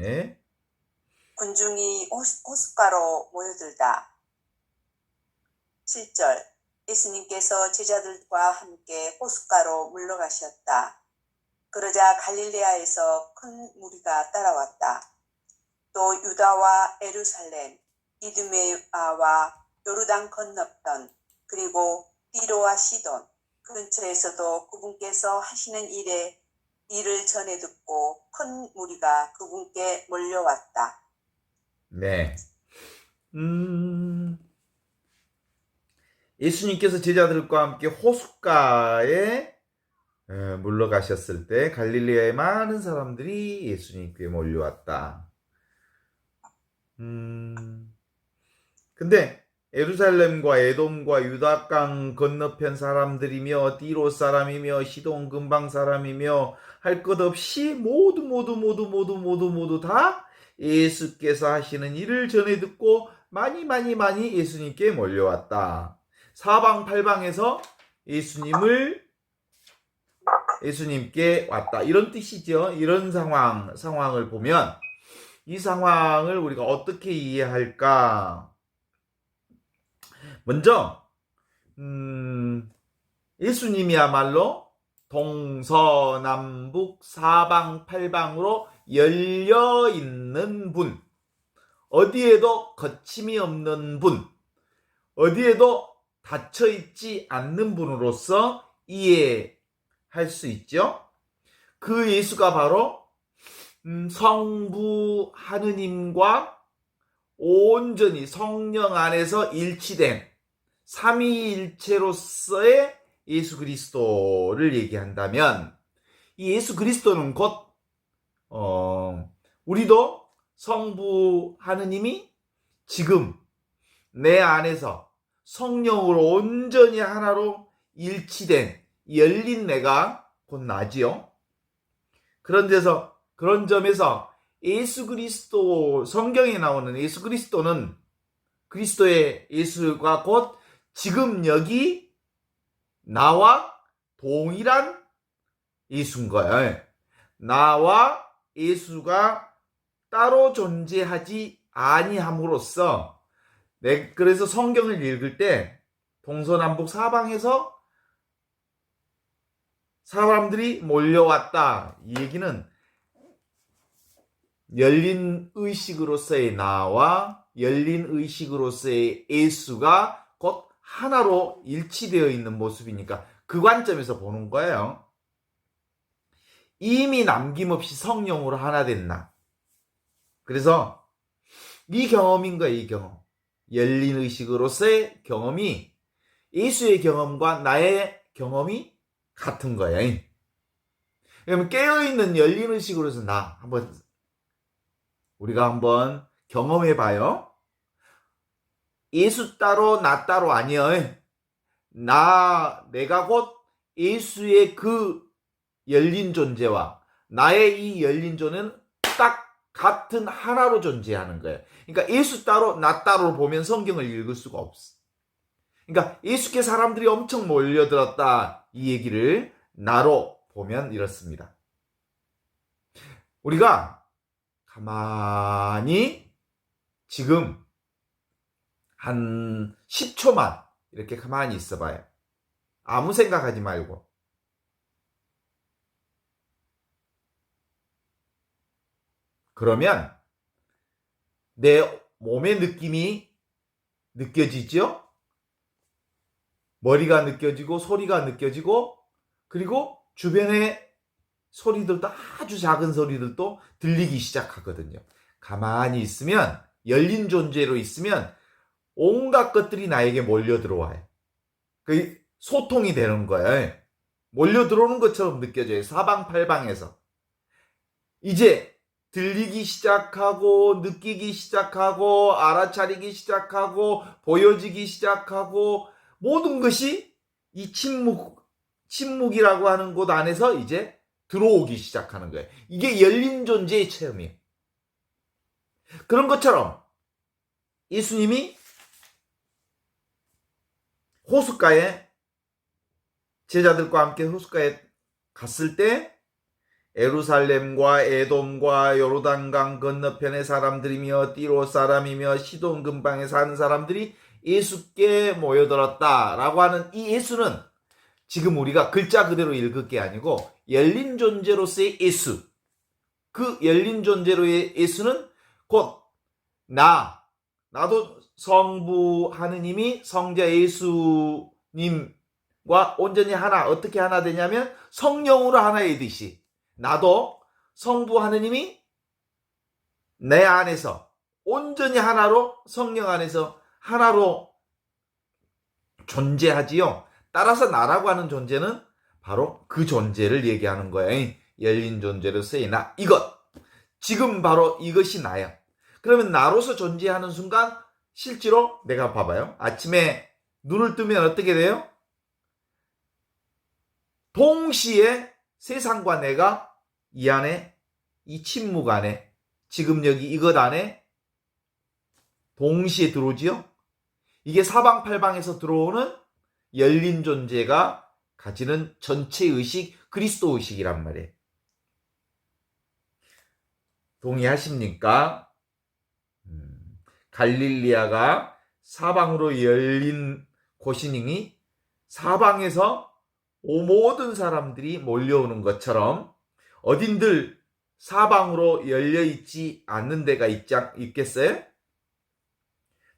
예? 군중이 호숫가로 모여들다. 7절 예수님께서 제자들과 함께 호숫가로 물러가셨다. 그러자 갈릴레아에서 큰 무리가 따라왔다. 또 유다와 예루살렘, 이두메아와 요르단 건너편, 그리고 띠로와 시돈 근처에서도 그분께서 하시는 일을 전해 듣고 큰 무리가 그분께 몰려왔다. 네. 예수님께서 제자들과 함께 호숫가에 물러가셨을 때 갈릴리아의 많은 사람들이 예수님께 몰려왔다. 근데 예루살렘과 에돔과 유다강 건너편 사람들이며 띠로 사람이며 시돈 근방 사람이며 할 것 없이 모두 다 예수께서 하시는 일을 전해 듣고 많이 예수님께 몰려왔다. 사방팔방에서 예수님께 왔다. 이런 뜻이죠. 이런 상황을 보면 이 상황을 우리가 어떻게 이해할까? 먼저 예수님이야말로 동서남북 사방팔방으로 열려있는 분, 어디에도 거침이 없는 분, 어디에도 닫혀있지 않는 분으로서 이해할 수 있죠. 그 예수가 바로 성부 하느님과 온전히 성령 안에서 일치된 삼위일체로서의 예수 그리스도를 얘기한다면, 이 예수 그리스도는 곧 우리도 성부 하느님이 지금 내 안에서 성령으로 온전히 하나로 일치된 열린 내가 곧 나지요. 그런 점에서 예수 그리스도, 성경에 나오는 예수 그리스도는 그리스도의 예수가 곧 지금 여기 나와 동일한 예수인 거예요. 나와 예수가 따로 존재하지 아니함으로써, 그래서 성경을 읽을 때 동서남북 사방에서 사람들이 몰려왔다, 이 얘기는 열린 의식으로서의 나와 열린 의식으로서의 예수가 곧 하나로 일치되어 있는 모습이니까 그 관점에서 보는 거예요. 이미 남김없이 성령으로 하나 됐나. 그래서 이 경험인 거예요. 이 경험. 열린 의식으로서의 경험이 예수의 경험과 나의 경험이 같은 거예요. 그러면 깨어있는 열린 의식으로서 우리가 한번 경험해봐요. 예수 따로 나 따로 아니요. 내가 곧 예수의 그 열린 존재와 나의 이 열린 존은 딱 같은 하나로 존재하는 거예요. 그러니까 예수 따로 나 따로 보면 성경을 읽을 수가 없어. 그러니까 예수께 사람들이 엄청 몰려들었다, 이 얘기를 나로 보면 이렇습니다. 우리가 가만히 지금 한 10초만 이렇게 가만히 있어봐요. 아무 생각하지 말고. 그러면 내 몸의 느낌이 느껴지죠? 머리가 느껴지고 소리가 느껴지고, 그리고 주변의 소리들도, 아주 작은 소리들도 들리기 시작하거든요. 가만히 있으면, 열린 존재로 있으면 온갖 것들이 나에게 몰려 들어와요. 그 소통이 되는 거예요. 몰려 들어오는 것처럼 느껴져요. 사방팔방에서. 이제 들리기 시작하고, 느끼기 시작하고, 알아차리기 시작하고, 보여지기 시작하고, 모든 것이 이 침묵이라고 하는 곳 안에서 이제 들어오기 시작하는 거예요. 이게 열린 존재의 체험이에요. 그런 것처럼 예수님이 제자들과 함께 호숫가에 갔을 때 에루살렘과 에돔과 요르단강 건너편의 사람들이며 띠로 사람이며 시돈 근방에 사는 사람들이 예수께 모여들었다라고 하는 이 예수는 지금 우리가 글자 그대로 읽을 게 아니고 열린 존재로서의 예수, 그 열린 존재로의 예수는 곧 나도 성부 하느님이 성자 예수님과 온전히 하나, 어떻게 하나 되냐면 성령으로 하나이듯이 나도 성부 하느님이 내 안에서 온전히 하나로, 성령 안에서 하나로 존재하지요. 따라서 나라고 하는 존재는 바로 그 존재를 얘기하는 거예요. 열린 존재로서의 나, 이것, 지금 바로 이것이 나야. 그러면 나로서 존재하는 순간 실제로 내가 봐봐요. 아침에 눈을 뜨면 어떻게 돼요? 동시에 세상과 내가 이 안에, 이 침묵 안에, 지금 여기 이것 안에 동시에 들어오지요. 이게 사방팔방에서 들어오는 열린 존재가 가지는 전체 의식, 그리스도 의식이란 말이에요. 동의하십니까? 갈릴리아가 사방으로 열린 곳이니 사방에서 모든 사람들이 몰려오는 것처럼 어딘들 사방으로 열려있지 않는 데가 있겠어요?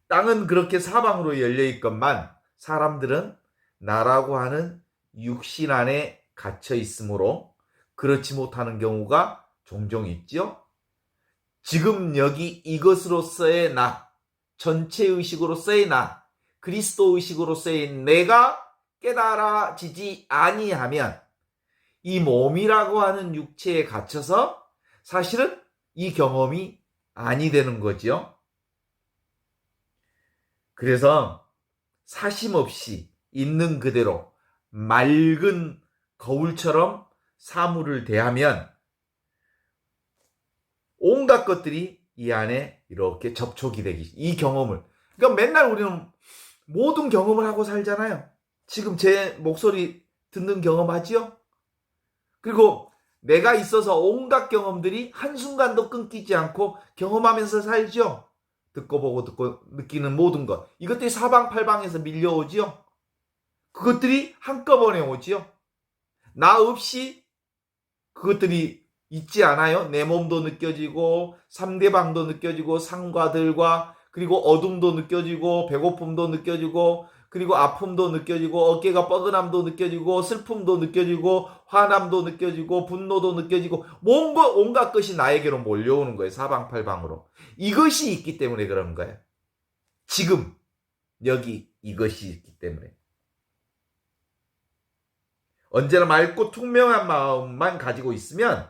땅은 그렇게 사방으로 열려있건만 사람들은 나라고 하는 육신 안에 갇혀 있으므로 그렇지 못하는 경우가 종종 있죠. 지금 여기 이것으로서의 나, 전체 의식으로서의 나, 그리스도 의식으로서의 내가 깨달아지지 아니하면 이 몸이라고 하는 육체에 갇혀서 사실은 이 경험이 아니 되는 거죠. 그래서 사심없이 있는 그대로 맑은 거울처럼 사물을 대하면 온갖 것들이 이 안에 이렇게 접촉이 되기, 이 경험을. 그러니까 맨날 우리는 모든 경험을 하고 살잖아요. 지금 제 목소리 듣는 경험하지요? 그리고 내가 있어서 온갖 경험들이 한순간도 끊기지 않고 경험하면서 살죠. 듣고 보고 듣고 느끼는 모든 것. 이것들이 사방팔방에서 밀려오지요. 그것들이 한꺼번에 오지요. 나 없이 그것들이 있지 않아요? 내 몸도 느껴지고 상대방도 느껴지고 상과들과 그리고 어둠도 느껴지고 배고픔도 느껴지고 그리고 아픔도 느껴지고 어깨가 뻐근함도 느껴지고 슬픔도 느껴지고 화남도 느껴지고 분노도 느껴지고 온갖 것이 나에게로 몰려오는 거예요. 사방팔방으로. 이것이 있기 때문에 그런 거예요. 지금 여기 이것이 있기 때문에. 언제나 맑고 투명한 마음만 가지고 있으면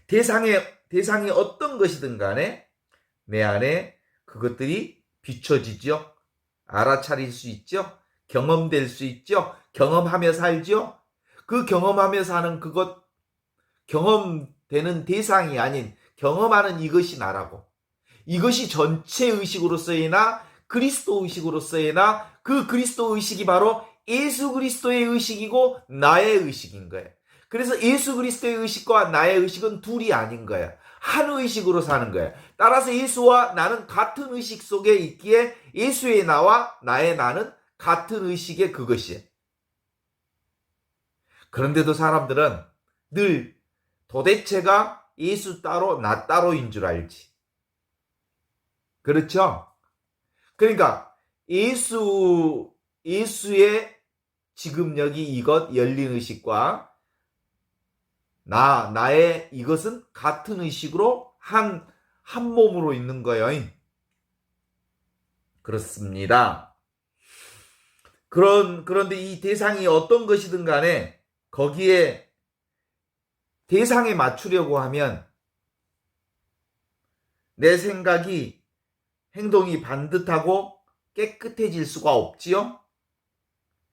대상이 어떤 것이든 간에 내 안에 그것들이 비춰지죠. 알아차릴 수 있죠. 경험될 수 있죠. 경험하며 살죠. 그 경험하며 사는 그것, 경험되는 대상이 아닌 경험하는 이것이 나라고. 이것이 전체 의식으로서의 나, 그리스도 의식으로서의 나, 그 그리스도 의식이 바로 예수 그리스도의 의식이고 나의 의식인 거예요. 그래서 예수 그리스도의 의식과 나의 의식은 둘이 아닌 거예요. 한 의식으로 사는 거예요. 따라서 예수와 나는 같은 의식 속에 있기에 예수의 나와 나의 나는 같은 의식의 그것이에요. 그런데도 사람들은 늘 도대체가 예수 따로 나 따로인 줄 알지. 그렇죠? 그러니까 예수의 지금 여기 이것 열린 의식과 나의 이것은 같은 의식으로 한 몸으로 있는 거예요. 그렇습니다. 그런데 이 대상이 어떤 것이든 간에 거기에 대상에 맞추려고 하면 내 생각이 행동이 반듯하고 깨끗해질 수가 없지요.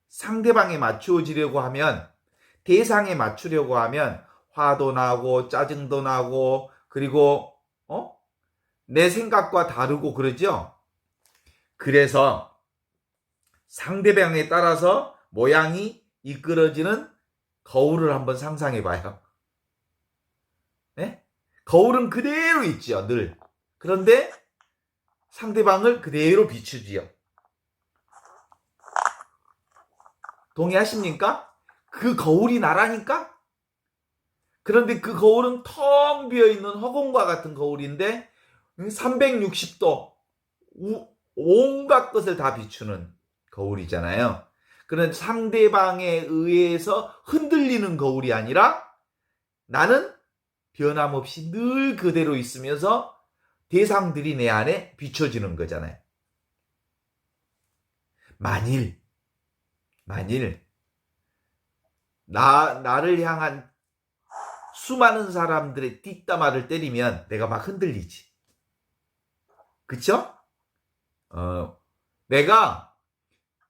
상대방에 맞추어지려고 하면 대상에 맞추려고 하면 화도 나고 짜증도 나고 그리고 내 생각과 다르고 그러죠. 그래서 상대방에 따라서 모양이 이끌어지는 거울을 한번 상상해 봐요. 예? 거울은 그대로 있죠, 늘. 그런데 상대방을 그대로 비추지요. 동의하십니까? 그 거울이 나라니까? 그런데 그 거울은 텅 비어있는 허공과 같은 거울인데 360도 온갖 것을 다 비추는 거울이잖아요. 그런 상대방에 의해서 흔들리는 거울이 아니라 나는 변함없이 늘 그대로 있으면서 대상들이 내 안에 비춰지는 거잖아요. 만일 나를 향한 수많은 사람들의 뒷담화를 때리면 내가 막 흔들리지. 그쵸? 내가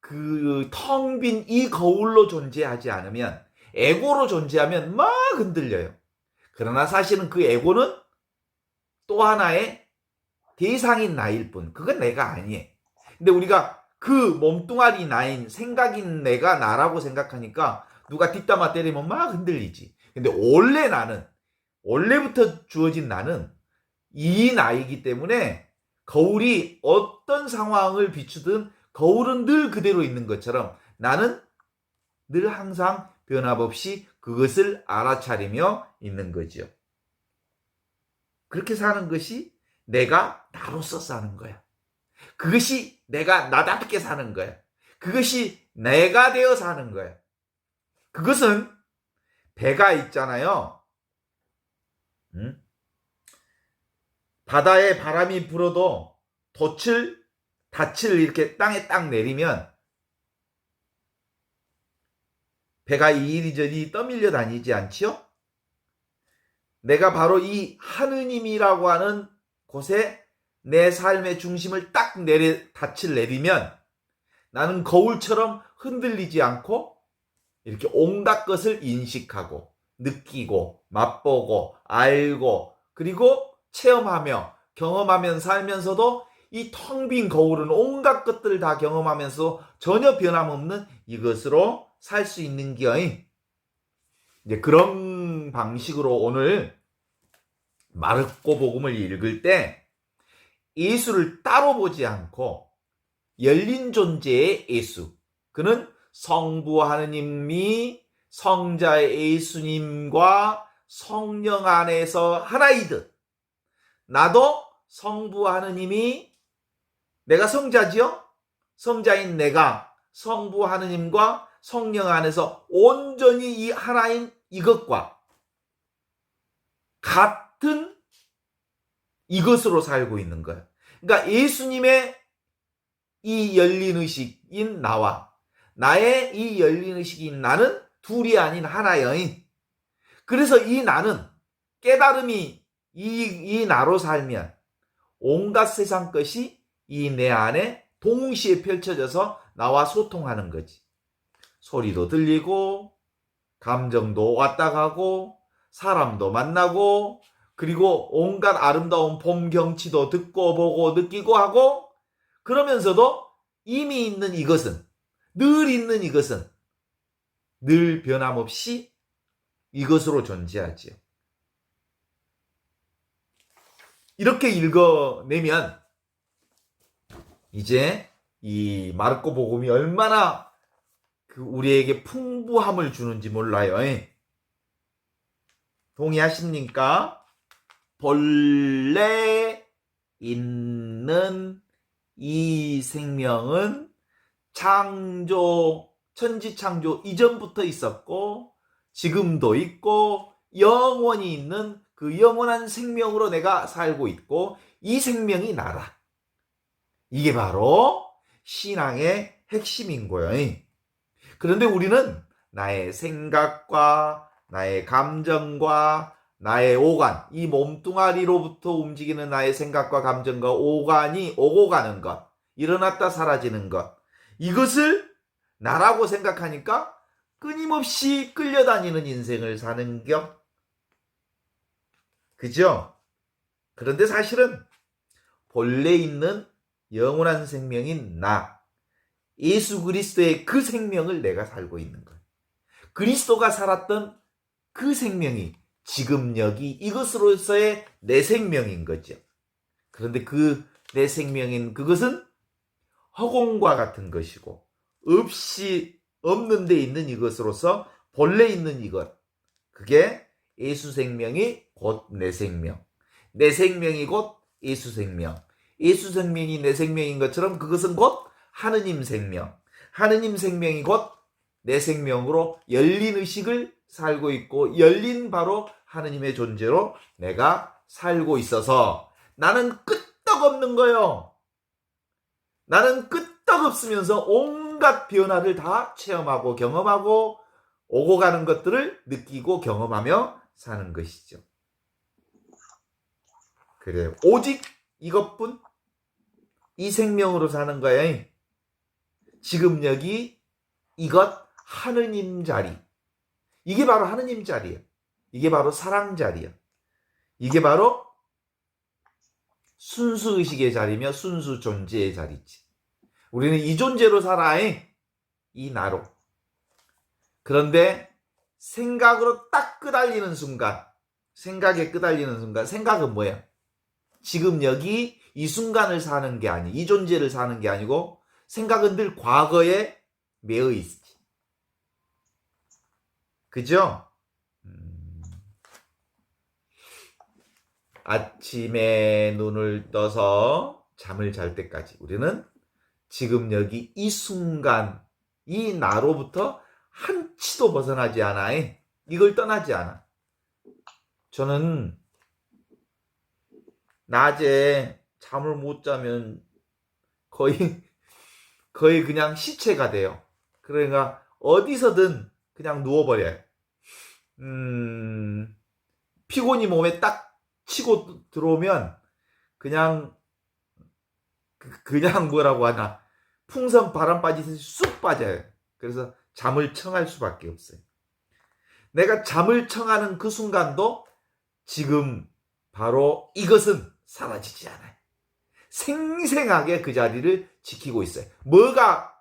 그 텅 빈 이 거울로 존재하지 않으면, 에고로 존재하면 막 흔들려요. 그러나 사실은 그 에고는 또 하나의 대상인 나일 뿐. 그건 내가 아니에요. 근데 우리가 그 몸뚱아리 나인 생각인 내가 나라고 생각하니까 누가 뒷담화 때리면 막 흔들리지. 근데 원래 나는, 원래부터 주어진 나는 이 나이기 때문에 거울이 어떤 상황을 비추든 거울은 늘 그대로 있는 것처럼 나는 늘 항상 변함없이 그것을 알아차리며 있는 거죠. 그렇게 사는 것이 내가 나로서 사는 거야. 그것이 내가 나답게 사는 거야. 그것이 내가 되어 사는 거야. 그것은 배가 있잖아요. 바다에 바람이 불어도 닻을 이렇게 땅에 딱 내리면 배가 이리저리 떠밀려 다니지 않지요? 내가 바로 이 하느님이라고 하는 곳에 내 삶의 중심을 딱 닻을 내리면 나는 거울처럼 흔들리지 않고 이렇게 온갖 것을 인식하고 느끼고 맛보고 알고 그리고 체험하며 경험하며 살면서도 이 텅 빈 거울은 온갖 것들을 다 경험하면서 전혀 변함없는 이것으로 살 수 있는 기어이. 이제 그런 방식으로 오늘 마르코 복음을 읽을 때 예수를 따로 보지 않고 열린 존재의 예수, 그는 성부 하느님이 성자 예수님과 성령 안에서 하나이듯 나도 성부 하느님이, 내가 성자지요? 성자인 내가 성부 하느님과 성령 안에서 온전히 이 하나인 이것과 같은 이것으로 살고 있는 거예요. 그러니까 예수님의 이 열린 의식인 나와 나의 이 열린 의식인 나는 둘이 아닌 하나여인. 그래서 이 나는 깨달음이 이 나로 살면 온갖 세상 것이 이 내 안에 동시에 펼쳐져서 나와 소통하는 거지. 소리도 들리고 감정도 왔다 가고 사람도 만나고 그리고 온갖 아름다운 봄 경치도 듣고 보고 느끼고 하고, 그러면서도 이미 있는 이것은, 늘 있는 이것은 늘 변함없이 이것으로 존재하지요. 이렇게 읽어내면 이제 이 마르코 복음이 얼마나 우리에게 풍부함을 주는지 몰라요. 동의하십니까? 본래 있는 이 생명은 천지창조 이전부터 있었고 지금도 있고 영원히 있는 그 영원한 생명으로 내가 살고 있고 이 생명이 나라. 이게 바로 신앙의 핵심인 거예요. 그런데 우리는 나의 생각과 나의 감정과 나의 오간, 이 몸뚱아리로부터 움직이는 나의 생각과 감정과 오간이 오고 가는 것, 일어났다 사라지는 것, 이것을 나라고 생각하니까 끊임없이 끌려다니는 인생을 사는 겨. 그죠? 그런데 사실은 본래 있는 영원한 생명인 나, 예수 그리스도의 그 생명을 내가 살고 있는 거예요. 그리스도가 살았던 그 생명이 지금 여기 이것으로서의 내 생명인 거죠. 그런데 그 내 생명인 그것은 허공과 같은 것이고 없는 데 있는 이것으로서 본래 있는 이것, 그게 예수 생명이 곧 내 생명, 내 생명이 곧 예수 생명, 예수 생명이 내 생명인 것처럼 그것은 곧 하느님 생명, 하느님 생명이 곧 내 생명으로 열린 의식을 살고 있고 열린 바로 하느님의 존재로 내가 살고 있어서 나는 끄떡없는 거요. 나는 끄떡없으면서 온갖 변화를 다 체험하고 경험하고 오고 가는 것들을 느끼고 경험하며 사는 것이죠. 그래요. 오직 이것뿐, 이 생명으로 사는 거예요. 지금 여기 이것 하느님 자리. 이게 바로 하느님 자리예요. 이게 바로 사랑 자리예요. 이게 바로 순수 의식의 자리며 순수 존재의 자리지. 우리는 이 존재로 살아. 이 나로. 그런데 생각으로 딱 끄달리는 순간, 생각에 끄달리는 순간, 생각은 뭐예요? 지금 여기 이 순간을 사는 게 아니, 이 존재를 사는 게 아니고 생각은 늘 과거에 매여 있지. 그죠? 아침에 눈을 떠서 잠을 잘 때까지 우리는 지금 여기 이 순간, 이 나로부터 한치도 벗어나지 않아. 이걸 떠나지 않아. 저는 낮에 잠을 못 자면 거의 그냥 시체가 돼요. 그러니까 어디서든 그냥 누워버려요. 피곤이 몸에 딱 치고 들어오면 그냥 뭐라고 하나, 풍선 바람 빠지듯이 쑥 빠져요. 그래서 잠을 청할 수밖에 없어요. 내가 잠을 청하는 그 순간도 지금 바로 이것은 사라지지 않아요. 생생하게 그 자리를 지키고 있어요. 뭐가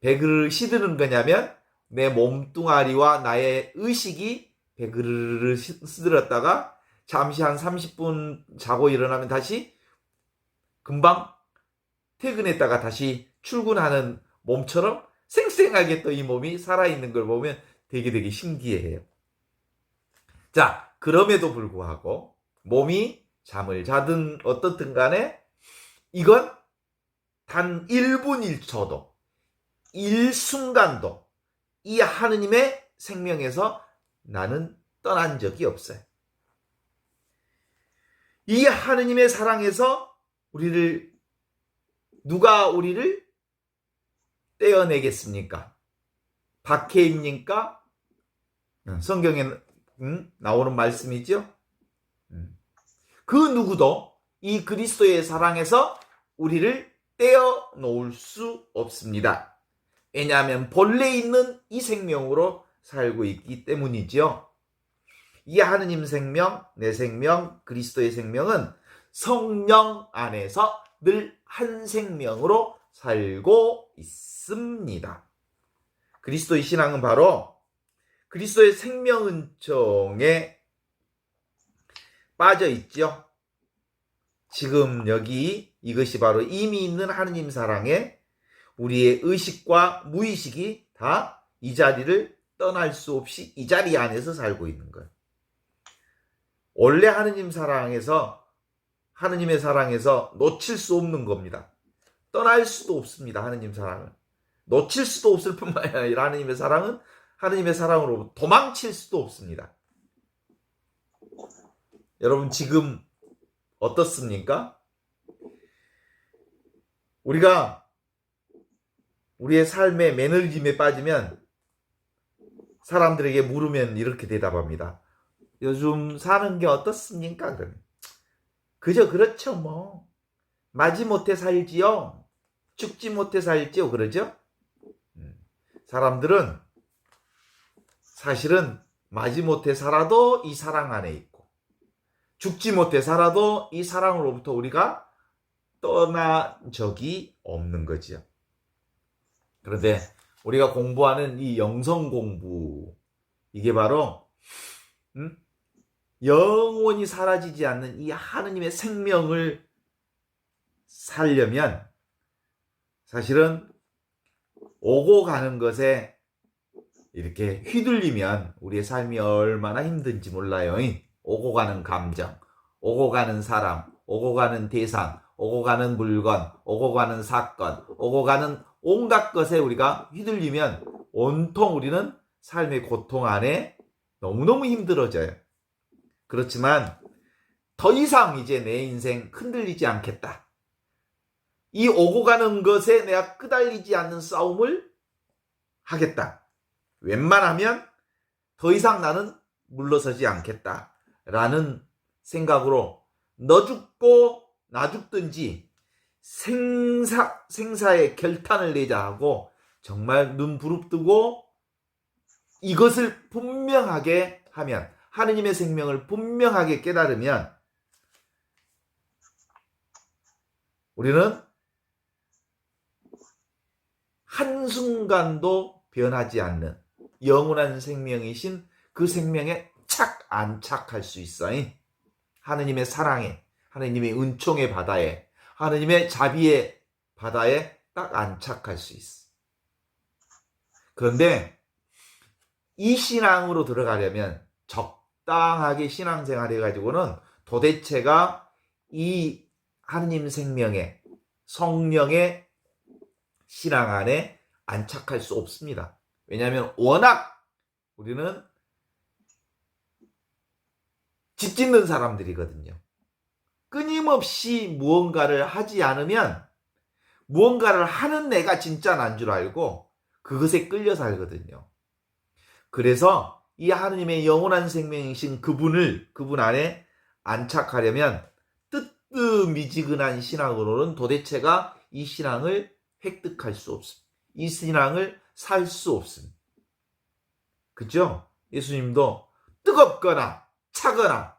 배그를 시드는 거냐면 내 몸뚱아리와 나의 의식이 배그를 시들었다가 잠시 한 30분 자고 일어나면 다시 금방 퇴근했다가 다시 출근하는 몸처럼 생생하게 또 이 몸이 살아있는 걸 보면 되게 신기해요. 자, 그럼에도 불구하고 몸이 잠을 자든 어떻든 간에 이건 단 1분 1초도, 일순간도 이 하느님의 생명에서 나는 떠난 적이 없어요. 이 하느님의 사랑에서 누가 우리를 떼어내겠습니까? 박해입니까? 성경에 나오는 말씀이죠. 그 누구도 이 그리스도의 사랑에서 우리를 떼어놓을 수 없습니다. 왜냐하면 본래 있는 이 생명으로 살고 있기 때문이죠. 이 하느님 생명, 내 생명, 그리스도의 생명은 성령 안에서 늘 한 생명으로 살고 있습니다. 그리스도의 신앙은 바로 그리스도의 생명은총에 빠져 있죠. 지금 여기 이것이 바로 이미 있는 하느님 사랑에 우리의 의식과 무의식이 다 이 자리를 떠날 수 없이 이 자리 안에서 살고 있는 거예요. 원래 하느님의 사랑에서 놓칠 수 없는 겁니다. 떠날 수도 없습니다. 하느님 사랑을. 놓칠 수도 없을 뿐만 아니라 하느님의 사랑은 하느님의 사랑으로 도망칠 수도 없습니다. 여러분 지금 어떻습니까? 우리가 우리의 삶의 매너리즘에 빠지면 사람들에게 물으면 이렇게 대답합니다. 요즘 사는 게 어떻습니까? 그저 그렇죠 뭐. 마지못해 살지요. 죽지 못해 살지요. 그러죠? 사람들은 사실은 마지못해 살아도 이 사랑 안에 있고 죽지 못해 살아도 이 사랑으로부터 우리가 떠난 적이 없는 거지요. 그런데 우리가 공부하는 이 영성 공부, 이게 바로 영원히 사라지지 않는 이 하느님의 생명을 살려면 사실은 오고 가는 것에 이렇게 휘둘리면 우리의 삶이 얼마나 힘든지 몰라요. 오고 가는 감정, 오고 가는 사람, 오고 가는 대상, 오고 가는 물건, 오고 가는 사건, 오고 가는 온갖 것에 우리가 휘둘리면 온통 우리는 삶의 고통 안에 너무너무 힘들어져요. 그렇지만 더 이상 이제 내 인생 흔들리지 않겠다. 이 오고 가는 것에 내가 끄달리지 않는 싸움을 하겠다. 웬만하면 더 이상 나는 물러서지 않겠다라는 생각으로 너 죽고 나 죽든지 생사의 결단을 내자 하고 정말 눈 부릅뜨고 이것을 분명하게 하면, 하느님의 생명을 분명하게 깨달으면 우리는 한순간도 변하지 않는 영원한 생명이신 그 생명에 착 안착할 수 있어요. 하느님의 사랑에, 하느님의 은총의 바다에, 하느님의 자비의 바다에 딱 안착할 수 있어. 그런데 이 신앙으로 들어가려면 적당하게 신앙생활 해가지고는 도대체가 이 하느님 생명의 성령의 신앙 안에 안착할 수 없습니다. 왜냐하면 워낙 우리는 집 짓는 사람들이거든요. 끊임없이 무언가를 하지 않으면 무언가를 하는 내가 진짜 난 줄 알고 그것에 끌려 살거든요. 그래서 이 하느님의 영원한 생명이신 그분 안에 안착하려면 뜨뜻미지근한 신앙으로는 도대체가 이 신앙을 획득할 수 없습니다. 이 신앙을 살 수 없습니다. 그죠? 예수님도 뜨겁거나 차거나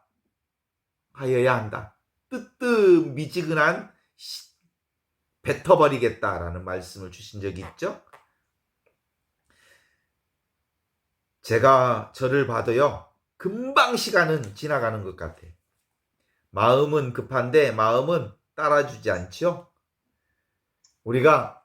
하여야 한다. 뜨뜻미지근한 뱉어버리겠다라는 말씀을 주신 적이 있죠? 제가 저를 봐도요, 금방 시간은 지나가는 것 같아요. 마음은 급한데 마음은 따라주지 않죠? 우리가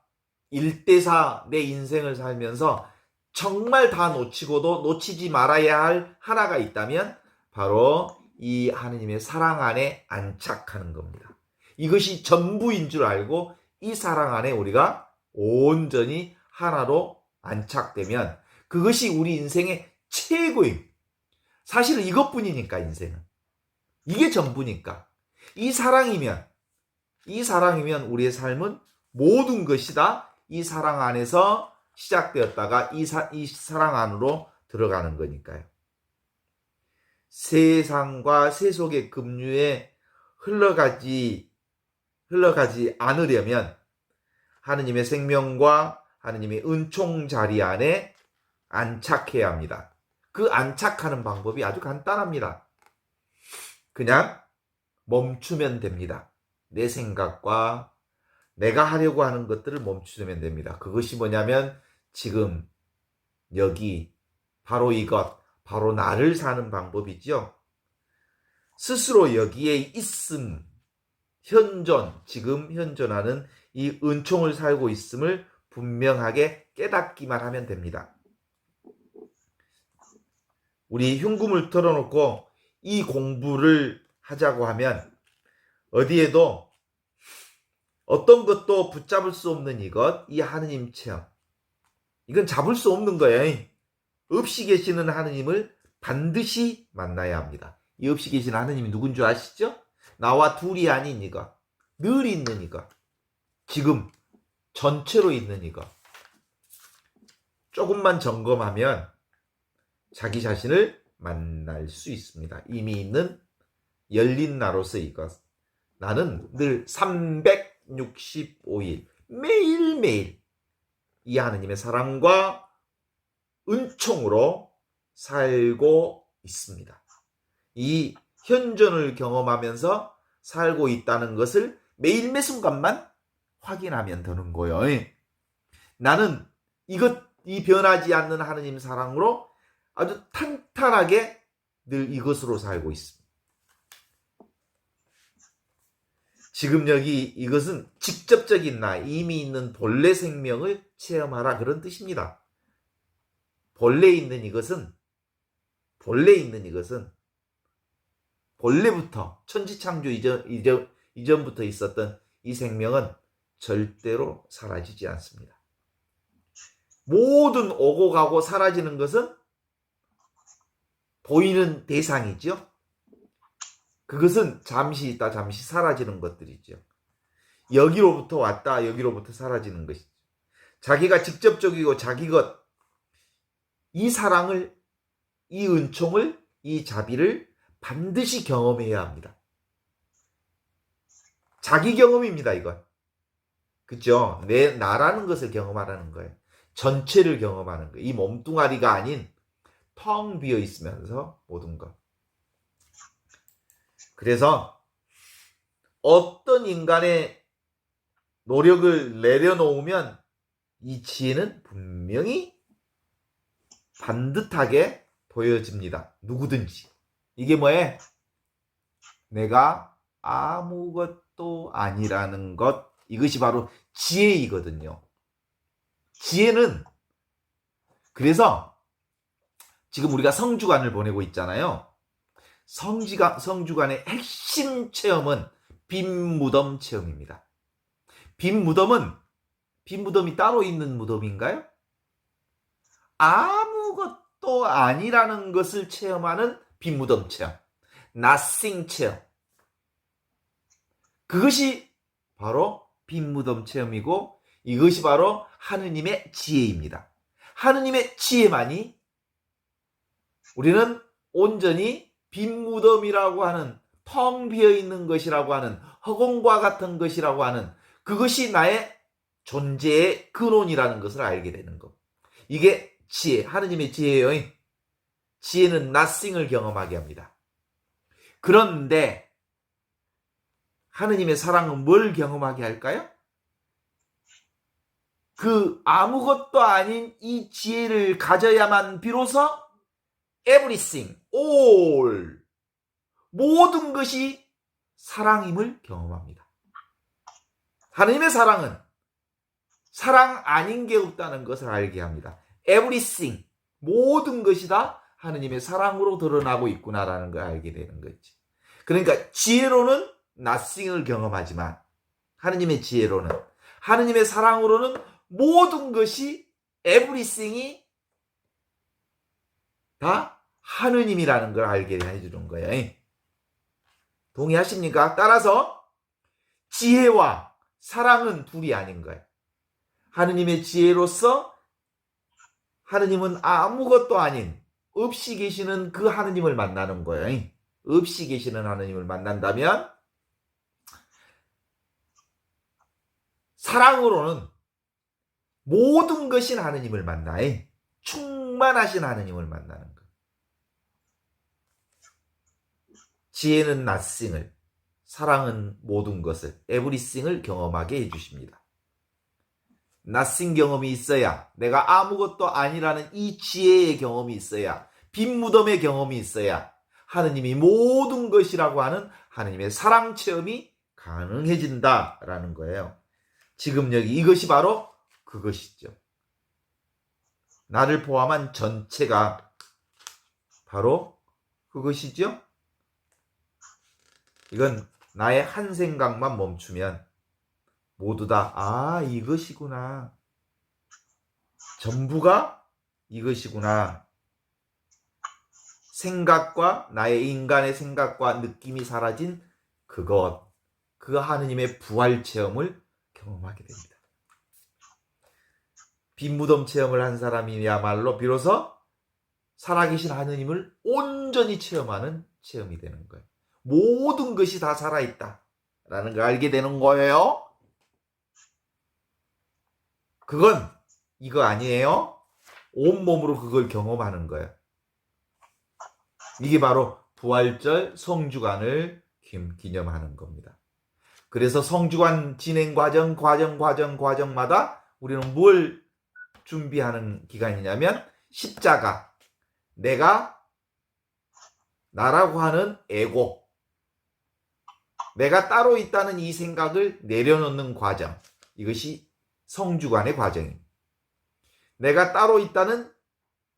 1대4 내 인생을 살면서 정말 다 놓치고도 놓치지 말아야 할 하나가 있다면 바로 이 하느님의 사랑 안에 안착하는 겁니다. 이것이 전부인 줄 알고 이 사랑 안에 우리가 온전히 하나로 안착되면 그것이 우리 인생의 최고임. 사실은 이것뿐이니까 인생은. 이게 전부니까. 이 사랑이면 우리의 삶은 모든 것이 다 이 사랑 안에서 시작되었다가 이 사랑 안으로 들어가는 거니까요. 세상과 세속의 급류에 흘러가지 않으려면 하느님의 생명과 하느님의 은총 자리 안에 안착해야 합니다. 그 안착하는 방법이 아주 간단합니다. 그냥 멈추면 됩니다. 내 생각과 내가 하려고 하는 것들을 멈추면 됩니다. 그것이 뭐냐면 지금 여기 바로 이것, 바로 나를 사는 방법이죠. 스스로 여기에 있음, 현존, 지금 현존하는 이 은총을 살고 있음을 분명하게 깨닫기만 하면 됩니다. 우리 흉금을 털어놓고 이 공부를 하자고 하면 어디에도 어떤 것도 붙잡을 수 없는 이것, 이 하느님 체험. 이건 잡을 수 없는 거예요. 없이 계시는 하느님을 반드시 만나야 합니다. 이 없이 계시는 하느님이 누군 줄 아시죠? 나와 둘이 아닌 이것, 늘 있는 이것, 지금 전체로 있는 이것. 조금만 점검하면 자기 자신을 만날 수 있습니다. 이미 있는 열린 나로서 이것. 나는 늘 365일 매일매일 이 하느님의 사랑과 은총으로 살고 있습니다. 이 현존을 경험하면서 살고 있다는 것을 매일 매 순간만 확인하면 되는 거예요. 나는 이 변하지 않는 하느님 사랑으로 아주 탄탄하게 늘 이것으로 살고 있습니다. 지금 여기 이것은 직접적인 나, 이미 있는 본래 생명을 체험하라 그런 뜻입니다. 본래 있는 이것은 본래부터 천지창조 이전부터 있었던 이 생명은 절대로 사라지지 않습니다. 모든 오고 가고 사라지는 것은 보이는 대상이죠. 그것은 잠시 있다 잠시 사라지는 것들이죠. 여기로부터 왔다 여기로부터 사라지는 것이죠. 자기가 직접적이고 자기 것, 이 사랑을, 이 은총을, 이 자비를 반드시 경험해야 합니다. 자기 경험입니다, 이건. 그죠? 나라는 것을 경험하라는 거예요. 전체를 경험하는 거예요. 이 몸뚱아리가 아닌 텅 비어 있으면서 모든 것. 그래서 어떤 인간의 노력을 내려놓으면 이 지혜는 분명히 반듯하게 보여집니다. 누구든지. 이게 뭐예요? 내가 아무것도 아니라는 것. 이것이 바로 지혜이거든요. 지혜는 그래서 지금 우리가 성주간을 보내고 있잖아요. 성주간의 핵심 체험은 빈 무덤 체험입니다. 빈 무덤이 따로 있는 무덤인가요? 아무것도 아니라는 것을 체험하는 빈 무덤 체험. nothing 체험. 그것이 바로 빈 무덤 체험이고 이것이 바로 하느님의 지혜입니다. 하느님의 지혜만이 우리는 온전히 빈 무덤이라고 하는 텅 비어있는 것이라고 하는 허공과 같은 것이라고 하는 그것이 나의 존재의 근원이라는 것을 알게 되는 것. 이게 지혜, 하느님의 지혜예요. 지혜는 nothing을 경험하게 합니다. 그런데 하느님의 사랑은 뭘 경험하게 할까요? 그 아무것도 아닌 이 지혜를 가져야만 비로소 everything, all, 모든 것이 사랑임을 경험합니다. 하느님의 사랑은 사랑 아닌 게 없다는 것을 알게 합니다. everything, 모든 것이 다 하느님의 사랑으로 드러나고 있구나라는 걸 알게 되는 거지. 그러니까 지혜로는 nothing을 경험하지만 하느님의 지혜로는, 하느님의 사랑으로는 모든 것이 everything이 다 하느님이라는 걸 알게 해주는 거예요. 동의하십니까? 따라서 지혜와 사랑은 둘이 아닌 거예요. 하느님의 지혜로서 하느님은 아무것도 아닌 없이 계시는 그 하느님을 만나는 거예요. 없이 계시는 하느님을 만난다면 사랑으로는 모든 것인 하느님을 만나요. 충만하신 하느님을 만나는 것. 지혜는 nothing을, 사랑은 모든 것을, everything을 경험하게 해주십니다. nothing 경험이 있어야, 내가 아무것도 아니라는 이 지혜의 경험이 있어야, 빈 무덤의 경험이 있어야 하느님이 모든 것이라고 하는 하느님의 사랑 체험이 가능해진다라는 거예요. 지금 여기 이것이 바로 그것이죠. 나를 포함한 전체가 바로 그것이죠. 이건 나의 한 생각만 멈추면 모두 다 이것이구나. 전부가 이것이구나. 생각과 나의 인간의 생각과 느낌이 사라진 그것, 그 하느님의 부활 체험을 경험하게 됩니다. 빈 무덤 체험을 한 사람이야말로 비로소 살아계신 하느님을 온전히 체험하는 체험이 되는 거예요. 모든 것이 다 살아있다라는 걸 알게 되는 거예요. 그건 이거 아니에요. 온몸으로 그걸 경험하는 거예요. 이게 바로 부활절 성주간을 기념하는 겁니다. 그래서 성주간 진행 과정마다 우리는 뭘 준비하는 기간이냐면 십자가, 내가 나라고 하는 에고, 내가 따로 있다는 이 생각을 내려놓는 과정, 이것이 성주관의 과정입니다. 내가 따로 있다는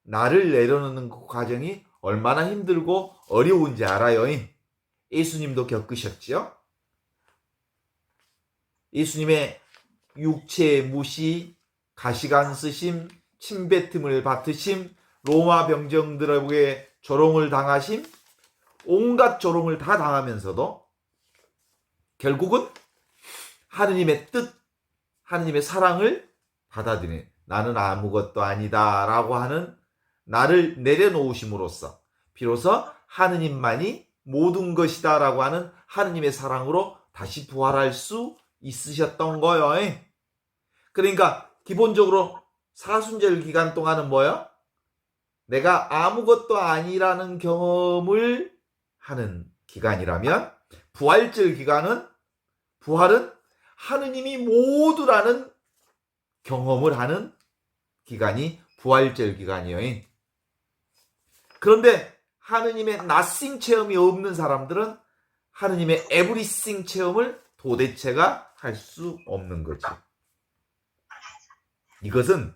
나를 내려놓는 그 과정이 얼마나 힘들고 어려운지 알아요. 예수님도 겪으셨죠? 예수님의 육체 무시, 가시관 쓰심, 침뱉음을 받으심, 로마 병정들에게 조롱을 당하심, 온갖 조롱을 다 당하면서도 결국은 하느님의 뜻, 하느님의 사랑을 받아들이는, 나는 아무것도 아니다 라고 하는 나를 내려놓으심으로써 비로소 하느님만이 모든 것이다 라고 하는 하느님의 사랑으로 다시 부활할 수 있으셨던 거예요. 그러니까 기본적으로 사순절 기간 동안은 뭐예요? 내가 아무것도 아니라는 경험을 하는 기간이라면, 부활절 기간은, 부활은 하느님이 모두라는 경험을 하는 기간이 부활절 기간이에요. 그런데 하느님의 nothing 체험이 없는 사람들은 하느님의 everything 체험을 도대체가 할 수 없는 거지. 이것은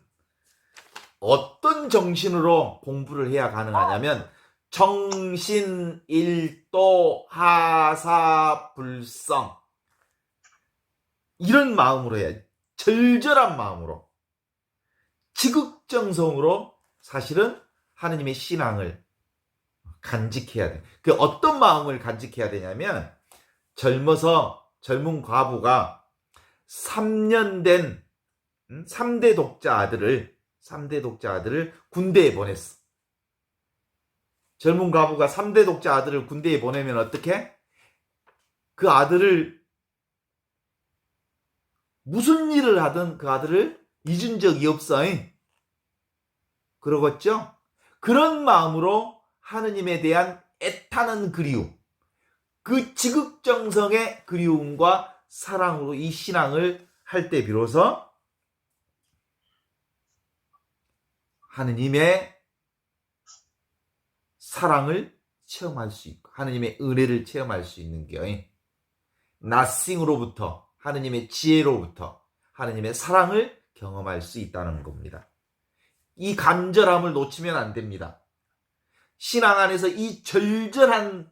어떤 정신으로 공부를 해야 가능하냐면, 정신일도 하사불성, 이런 마음으로 해야, 절절한 마음으로, 지극정성으로 사실은 하느님의 신앙을 간직해야 돼. 그 어떤 마음을 간직해야 되냐면, 젊은 과부가 3년 된 3대 독자 아들을 군대에 보냈어. 젊은 과부가 3대 독자 아들을 군대에 보내면 어떻게? 그 아들을, 무슨 일을 하든 그 아들을 잊은 적이 없어. 그러겠죠? 그런 마음으로 하느님에 대한 애타는 그리움, 그 지극정성의 그리움과 사랑으로 이 신앙을 할 때 비로소 하느님의 사랑을 체험할 수 있고 하느님의 은혜를 체험할 수 있는 게, nothing으로부터, 하느님의 지혜로부터 하느님의 사랑을 경험할 수 있다는 겁니다. 이 간절함을 놓치면 안 됩니다. 신앙 안에서 이 절절한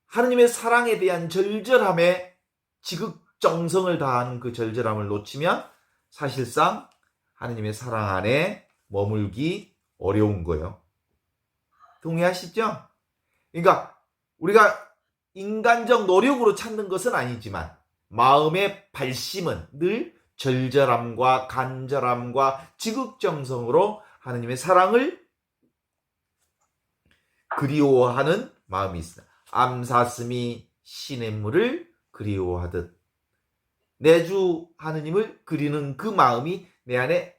하느님의 사랑에 대한 절절함에 지극정성을 다하는 그 절절함을 놓치면 사실상 하느님의 사랑 안에 머물기 어려운 거예요. 동의하시죠? 그러니까 우리가 인간적 노력으로 찾는 것은 아니지만 마음의 발심은 늘 절절함과 간절함과 지극정성으로 하느님의 사랑을 그리워하는 마음이 있습니다. 암사슴이 시냇물을 그리워하듯 내 주 하느님을 그리는 그 마음이 내 안에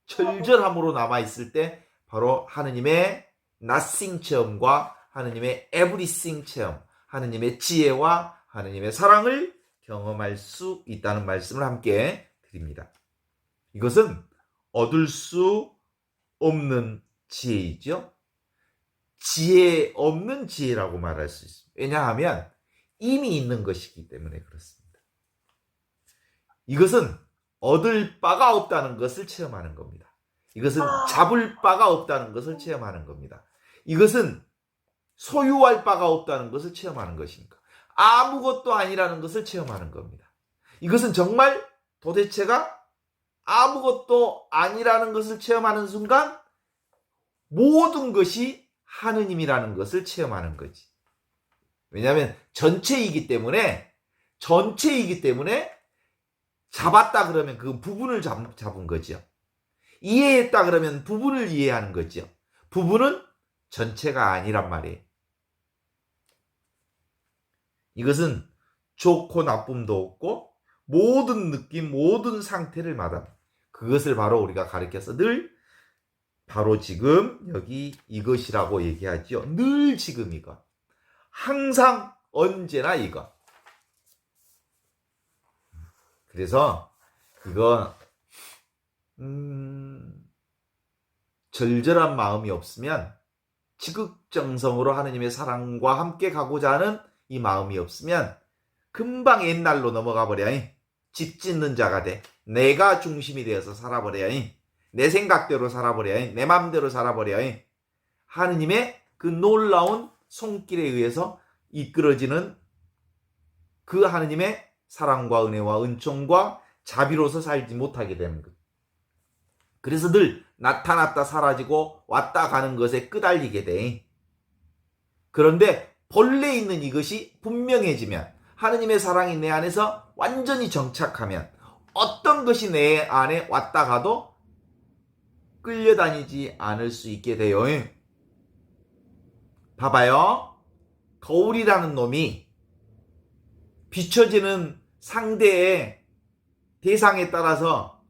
절절함으로 남아있을 때 바로 하느님의 nothing 체험과 하느님의 everything 체험, 하느님의 지혜와 하느님의 사랑을 경험할 수 있다는 말씀을 함께 드립니다. 이것은 얻을 수 없는 지혜이죠. 지혜 없는 지혜라고 말할 수 있습니다. 왜냐하면 이미 있는 것이기 때문에 그렇습니다. 이것은 얻을 바가 없다는 것을 체험하는 겁니다. 이것은 잡을 바가 없다는 것을 체험하는 겁니다. 이것은 소유할 바가 없다는 것을 체험하는 것이니까. 아무것도 아니라는 것을 체험하는 겁니다. 이것은 정말 도대체가 아무것도 아니라는 것을 체험하는 순간 모든 것이 하느님이라는 것을 체험하는 거지. 왜냐하면 전체이기 때문에 잡았다 그러면 그 부분을 잡은 거죠. 이해했다 그러면 부분을 이해하는 거죠. 부분은 전체가 아니란 말이에요. 이것은 좋고 나쁨도 없고 모든 느낌, 모든 상태를 마다 그것을 바로 우리가 가르쳐서 늘 바로 지금 여기 이것이라고 얘기하죠. 늘 지금 이것. 항상 언제나 이것. 그래서 이거 절절한 마음이 없으면 지극정성으로 하느님의 사랑과 함께 가고자 하는 이 마음이 없으면 금방 옛날로 넘어가 버려. 집 짓는 자가 돼. 내가 중심이 되어서 살아버려. 내 생각대로 살아버려. 내 마음대로 살아버려. 하느님의 그 놀라운 손길에 의해서 이끌어지는 그 하느님의 사랑과 은혜와 은총과 자비로서 살지 못하게 되는 것. 그래서 늘 나타났다 사라지고 왔다 가는 것에 끄달리게 돼. 그런데 본래 있는 이것이 분명해지면, 하느님의 사랑이 내 안에서 완전히 정착하면 어떤 것이 내 안에 왔다 가도 끌려다니지 않을 수 있게 돼요. 봐봐요. 거울이라는 놈이 비춰지는 상대의 대상에 따라서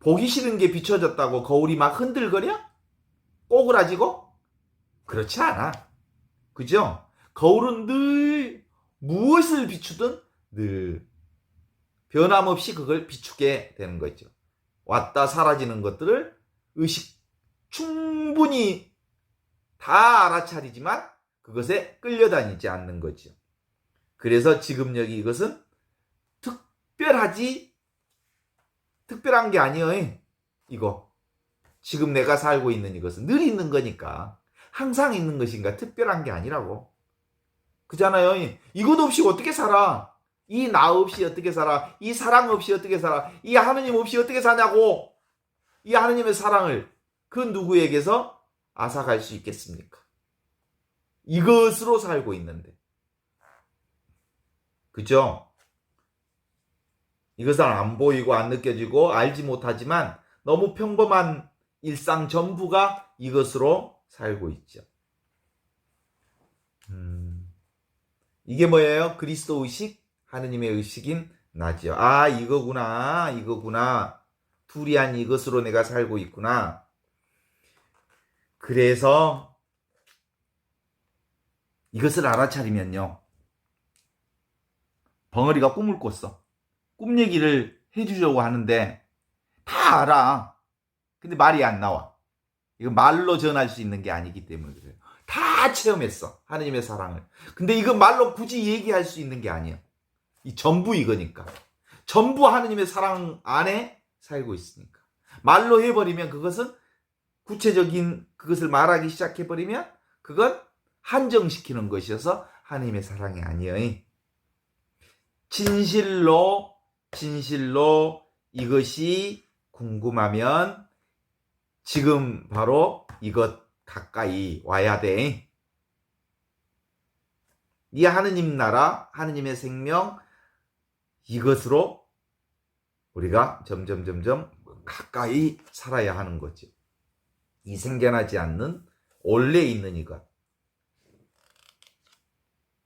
보기 싫은 게 비춰졌다고 거울이 막 흔들거려? 꼬그라지고? 그렇지 않아. 그죠? 거울은 늘 무엇을 비추든 늘 변함없이 그걸 비추게 되는 거죠. 왔다 사라지는 것들을 충분히 다 알아차리지만 그것에 끌려다니지 않는 거죠. 그래서 지금 여기 이것은 특별한 게 아니에요. 이거 지금 내가 살고 있는 이것은 늘 있는 거니까, 항상 있는 것인가, 특별한 게 아니라고. 그잖아요. 이것 없이 어떻게 살아? 이 나 없이 어떻게 살아? 이 사랑 없이 어떻게 살아? 이 하느님 없이 어떻게 사냐고. 이 하느님의 사랑을 그 누구에게서 앗아갈 수 있겠습니까? 이것으로 살고 있는데. 그죠? 이것은 안 보이고 안 느껴지고 알지 못하지만 너무 평범한 일상 전부가 이것으로 살고 있죠. 이게 뭐예요? 그리스도 의식, 하느님의 의식인 나지요. 아, 이거구나. 두리안 이것으로 내가 살고 있구나. 그래서 이것을 알아차리면요, 벙어리가 꿈을 꿨어. 꿈 얘기를 해주려고 하는데 다 알아. 근데 말이 안 나와. 이거 말로 전할 수 있는 게 아니기 때문에 그래요. 다 체험했어, 하느님의 사랑을. 근데 이거 말로 굳이 얘기할 수 있는 게 아니야. 이 전부 이거니까. 전부 하느님의 사랑 안에 살고 있으니까. 말로 해버리면 그것은 구체적인 그것을 말하기 시작해버리면 그건 한정시키는 것이어서 하느님의 사랑이 아니에요. 진실로 이것이 궁금하면 지금 바로 이것 가까이 와야 돼. 이 하느님 나라, 하느님의 생명, 이것으로 우리가 점점 가까이 살아야 하는 거죠. 이 생겨나지 않는 원래 있는 이것,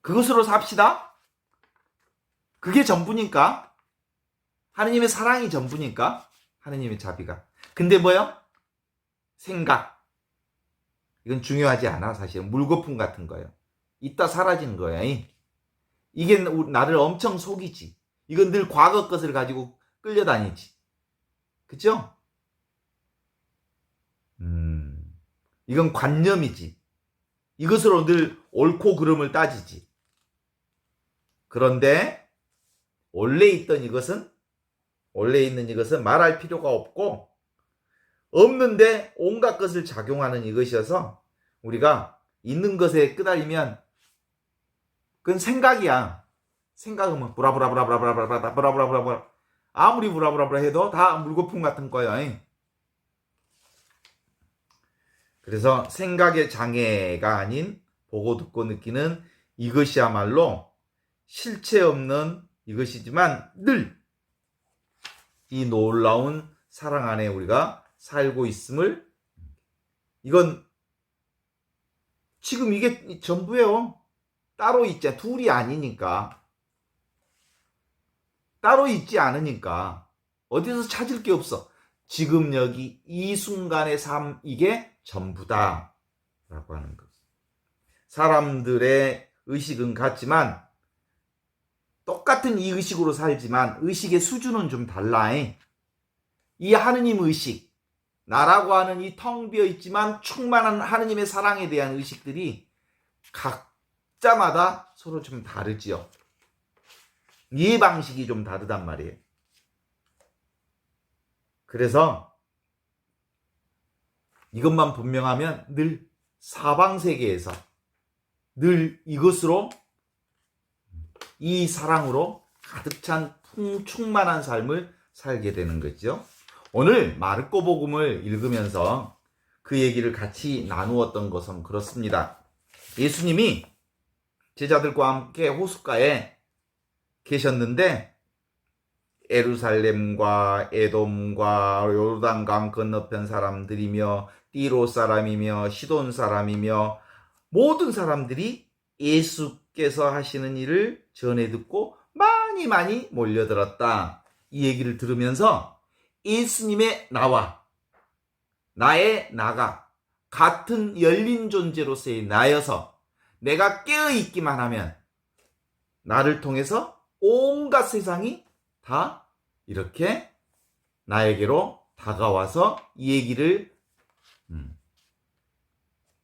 그것으로 삽시다. 그게 전부니까. 하느님의 사랑이 전부니까. 하느님의 자비가. 근데 뭐요? 생각. 이건 중요하지 않아. 사실은 물거품 같은 거예요. 이따 사라지는 거야. 이게 나를 엄청 속이지. 이건 늘 과거 것을 가지고 끌려다니지. 그죠? 이건 관념이지. 이것으로 늘 옳고 그름을 따지지. 그런데 원래 있는 이것은 말할 필요가 없고, 없는데 온갖 것을 작용하는 이것이어서 우리가 있는 것에 끄달리면 그건 생각이야. 생각은 브라브라브라브라브라브라브라브라브라 아무리 브라브라브라 해도 다 물거품 같은 거야. 그래서 생각의 장애가 아닌 보고 듣고 느끼는 이것이야말로 실체 없는 이것이지만 늘 이 놀라운 사랑 안에 우리가 살고 있음을, 이건 지금 이게 전부예요. 따로 있지, 둘이 아니니까. 따로 있지 않으니까 어디서 찾을 게 없어. 지금 여기 이 순간의 삶, 이게 전부다 라고 하는 것. 사람들의 의식은 같지만 똑같은 이 의식으로 살지만 의식의 수준은 좀 달라. 이 하느님 의식, 나라고 하는 이 텅 비어 있지만 충만한 하느님의 사랑에 대한 의식들이 각자마다 서로 좀 다르지요. 이해 방식이 좀 다르단 말이에요. 그래서 이것만 분명하면 늘 사방세계에서 늘 이것으로, 이 사랑으로 가득 찬 충만한 삶을 살게 되는 거죠. 오늘 마르코 복음을 읽으면서 그 얘기를 같이 나누었던 것은 그렇습니다. 예수님이 제자들과 함께 호숫가에 계셨는데 예루살렘과 에돔과 요르단강 건너편 사람들이며 띠로 사람이며 시돈 사람이며 모든 사람들이 예수께서 하시는 일을 전해 듣고 많이 몰려들었다. 이 얘기를 들으면서 예수님의 나와 나의 나가 같은 열린 존재로서의 나여서 내가 깨어있기만 하면 나를 통해서 온갖 세상이 다 이렇게 나에게로 다가와서 이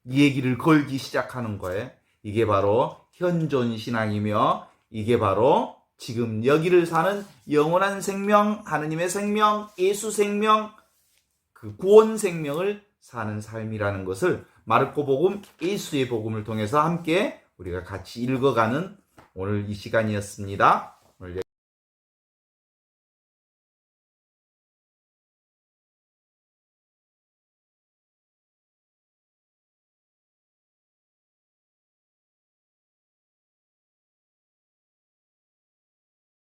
얘기를 걸기 시작하는 거예요. 이게 바로 현존 신앙이며 이게 바로 지금 여기를 사는 영원한 생명, 하느님의 생명, 예수 생명, 그 구원 생명을 사는 삶이라는 것을 마르코 복음, 예수의 복음을 통해서 함께 우리가 같이 읽어가는 오늘 이 시간이었습니다.